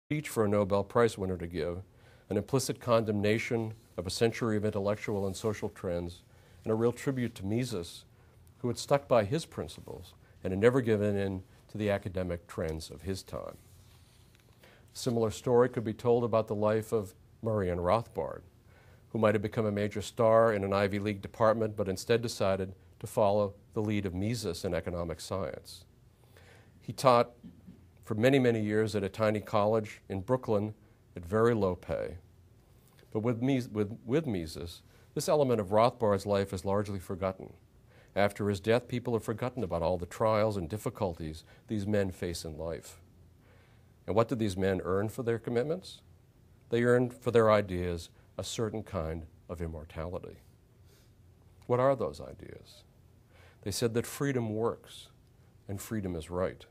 speech for a Nobel Prize winner to give, an implicit condemnation of a century of intellectual and social trends, and a real tribute to Mises, who had stuck by his principles and had never given in to the academic trends of his time. A similar story could be told about the life of Muriel Rothbard, who might have become a major star in an Ivy League department, but instead decided to follow the lead of Mises in economic science. He taught for many, many years at a tiny college in Brooklyn at very low pay. But with Mises, this element of Rothbard's life is largely forgotten. After his death, people have forgotten about all the trials and difficulties these men face in life. And what did these men earn for their commitments? They earned for their ideas a certain kind of immortality. What are those ideas? They said that freedom works and freedom is right,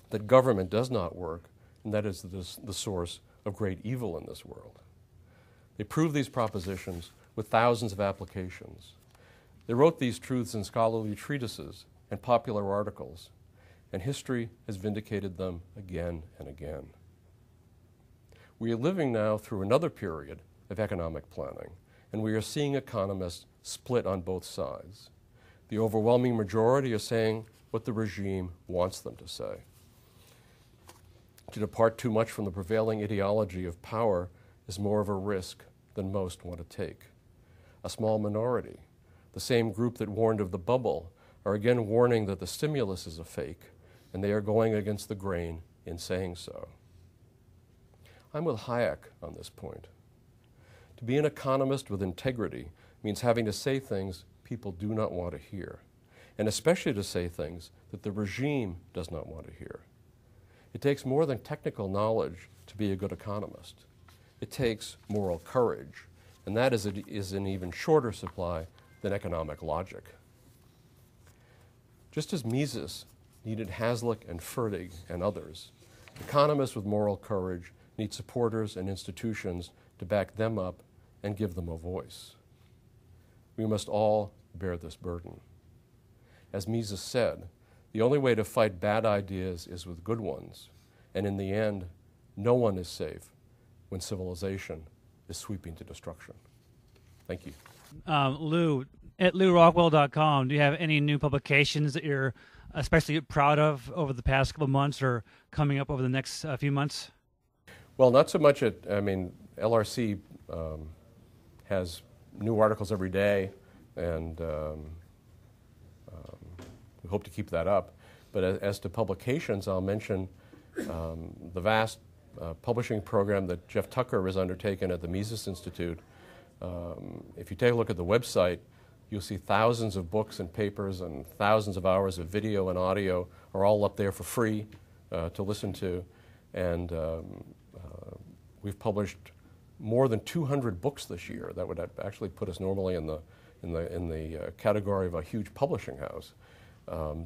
that government does not work, and that is the source of great evil in this world. They proved these propositions with thousands of applications. They wrote these truths in scholarly treatises and popular articles, and history has vindicated them again and again. We are living now through another period of economic planning, and we are seeing economists split on both sides. The overwhelming majority are saying what the regime wants them to say. To depart too much from the prevailing ideology of power is more of a risk than most want to take. A small minority, the same group that warned of the bubble, are again warning that the stimulus is a fake, and they are going against the grain in saying so. I'm with Hayek on this point. To be an economist with integrity means having to say things people do not want to hear, and especially to say things that the regime does not want to hear. It takes more than technical knowledge to be a good economist. It takes moral courage, and that is in even shorter supply than economic logic. Just as Mises needed Hazlitt and Fertig and others, economists with moral courage need supporters and institutions to back them up and give them a voice. We must all bear this burden. As Mises said, the only way to fight bad ideas is with good ones, and in the end, no one is safe when civilization is sweeping to destruction. Thank you. Lew, at LewRockwell.com, do you have any new publications that you're especially proud of over the past couple of months or coming up over the next few months? Well, not so much LRC has new articles every day, and we hope to keep that up. But as to publications, I'll mention the vast publishing program that Jeff Tucker has undertaken at the Mises Institute. If you take a look at the website, you'll see thousands of books and papers and thousands of hours of video and audio are all up there for free to listen to. And we've published more than 200 books this year. That would actually put us normally in the category of a huge publishing house.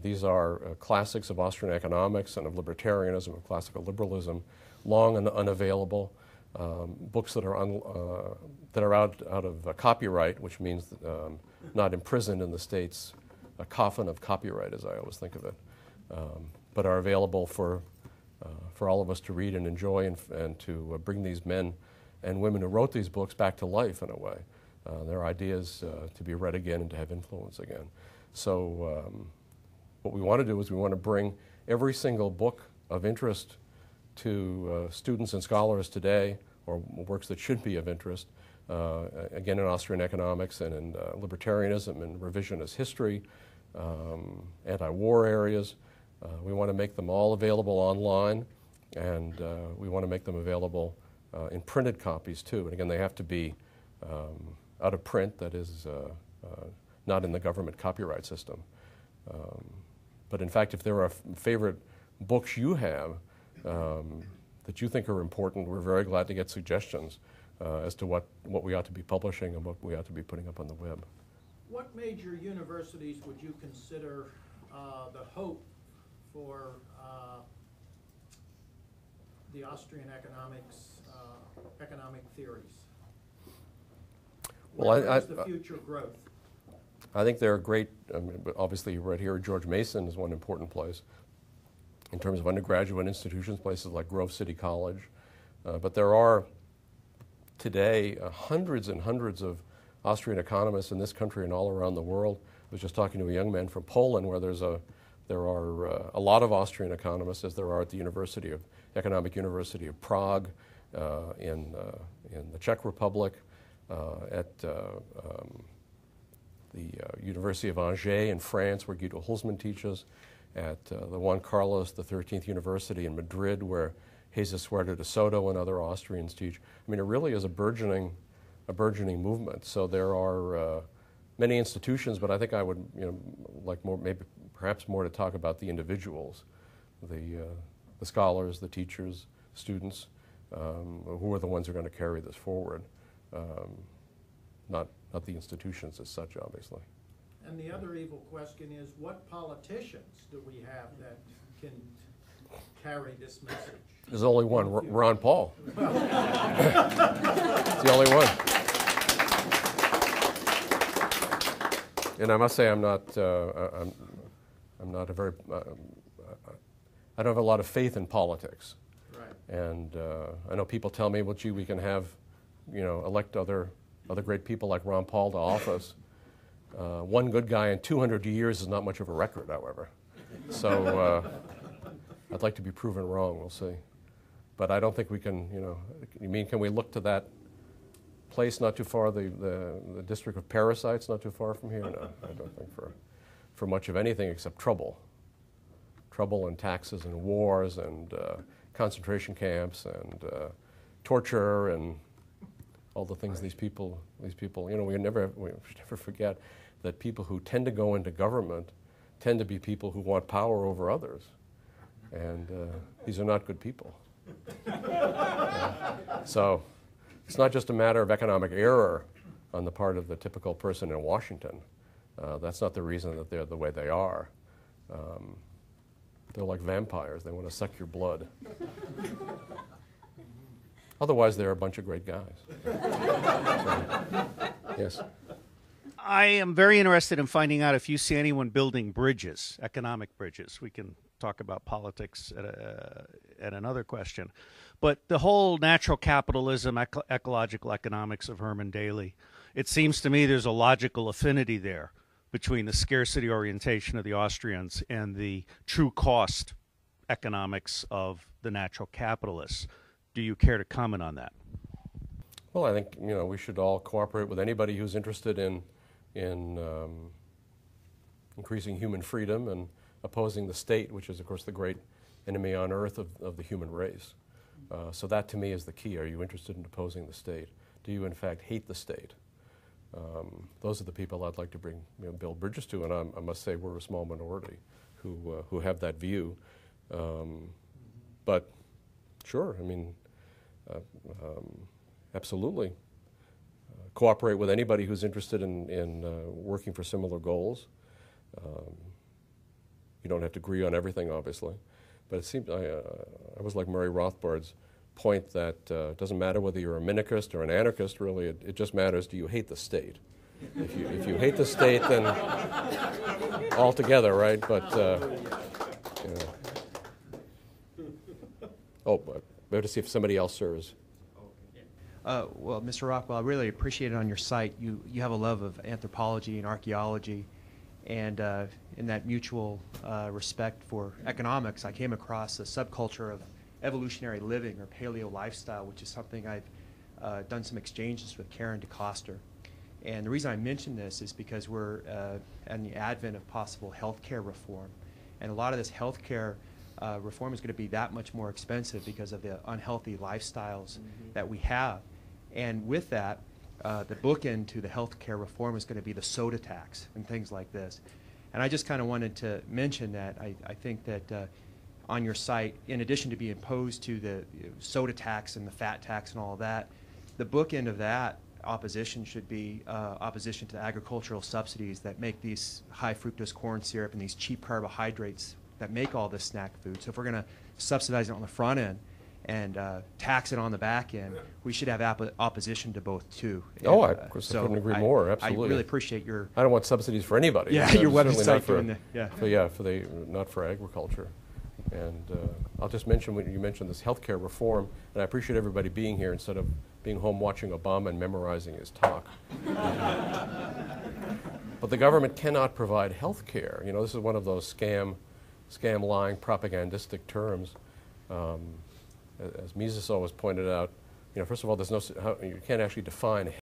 These are classics of Austrian economics and of libertarianism, of classical liberalism, long and unavailable. Books that are out of copyright, which means not imprisoned in the state's coffin of copyright, as I always think of it, but are available for all of us to read and enjoy, and to bring these men and women who wrote these books back to life in a way. Their ideas to be read again and to have influence again. So what we want to do is we want to bring every single book of interest to students and scholars today, or works that should be of interest, again in Austrian economics and in libertarianism and revisionist history, anti-war areas. We want to make them all available online, and we want to make them available in printed copies too. And again, they have to be out of print, that is not in the government copyright system. But in fact, if there are favorite books you have that you think are important, we're very glad to get suggestions as to what we ought to be publishing and what we ought to be putting up on the web. What major universities would you consider the hope for the Austrian economic theories? Where is the future growth? I think there are great, obviously right here, George Mason is one important place. in terms of undergraduate institutions, places like Grove City College. But there are today hundreds and hundreds of Austrian economists in this country and all around the world. I was just talking to a young man from Poland where there are a lot of Austrian economists, as there are at the Economic University of Prague, in the Czech Republic, at the University of Angers in France, where Guido Hulsmann teaches, at the Juan Carlos XIII University in Madrid, where Jesus Huerta de Soto and other Austrians teach. I mean, it really is a burgeoning movement. So there are many institutions, but I think I would, like more, maybe perhaps more to talk about the individuals, the scholars, the teachers, students, who are the ones who are going to carry this forward, not the institutions as such, obviously. And the other evil question is, what politicians do we have that can carry this message? There's only one, Ron Paul. It's the only one. And I must say, I'm not a very, I don't have a lot of faith in politics. Right. And I know people tell me, well, gee, we can have, elect other great people like Ron Paul to office. One good guy in 200 years is not much of a record, however. So I'd like to be proven wrong, we'll see. But I don't think we can, you mean, can we look to that place not too far, the district of parasites not too far from here? No, I don't think for much of anything except trouble. Trouble and taxes and wars and concentration camps and torture and all the things these people, we should never forget that people who tend to go into government tend to be people who want power over others. And these are not good people. So it's not just a matter of economic error on the part of the typical person in Washington. That's not the reason that they're the way they are. They're like vampires. They want to suck your blood. Otherwise, they're a bunch of great guys. So, yes. I am very interested in finding out if you see anyone building bridges, economic bridges. We can talk about politics at another question. But the whole natural capitalism, ecological economics of Herman Daly, it seems to me there's a logical affinity there between the scarcity orientation of the Austrians and the true cost economics of the natural capitalists. Do you care to comment on that? Well, I think we should all cooperate with anybody who's interested in increasing human freedom and opposing the state, which is, of course, the great enemy on earth of the human race. So that, to me, is the key. Are you interested in opposing the state? Do you, in fact, hate the state? Those are the people I'd like to build bridges to, and I must say we're a small minority who have that view. But sure, I mean, absolutely. Cooperate with anybody who's interested in working for similar goals. You don't have to agree on everything, obviously. But it seems, I was like Murray Rothbard's point that it doesn't matter whether you're a minarchist or an anarchist, really. It just matters, do you hate the state? If you hate the state, then altogether, right? But, we have to see if somebody else serves. Well, Mr. Rockwell, I really appreciate it on your site. You have a love of anthropology and archaeology, and in that mutual respect for economics, I came across a subculture of evolutionary living or paleo lifestyle, which is something I've done some exchanges with Karen DeCoster. And the reason I mention this is because we're in the advent of possible healthcare reform, and a lot of this healthcare reform is going to be that much more expensive because of the unhealthy lifestyles that we have. And with that, the bookend to the healthcare reform is going to be the soda tax and things like this. And I just kind of wanted to mention that I think that on your site, in addition to being opposed to the soda tax and the fat tax and all of that, the bookend of that opposition should be opposition to agricultural subsidies that make these high fructose corn syrup and these cheap carbohydrates that make all this snack food. So if we're going to subsidize it on the front end and tax it on the back end, we should have opposition to both too. Oh, and, of course, I couldn't agree more. Absolutely. I really appreciate your. I don't want subsidies for anybody. Yeah, your certainly website not doing the, not for agriculture. And I'll just mention when you mentioned this healthcare reform, and I appreciate everybody being here instead of being home watching Obama and memorizing his talk. But the government cannot provide health care. You know, this is one of those scam lying propagandistic terms. As Mises always pointed out, you know, first of all, you can't actually define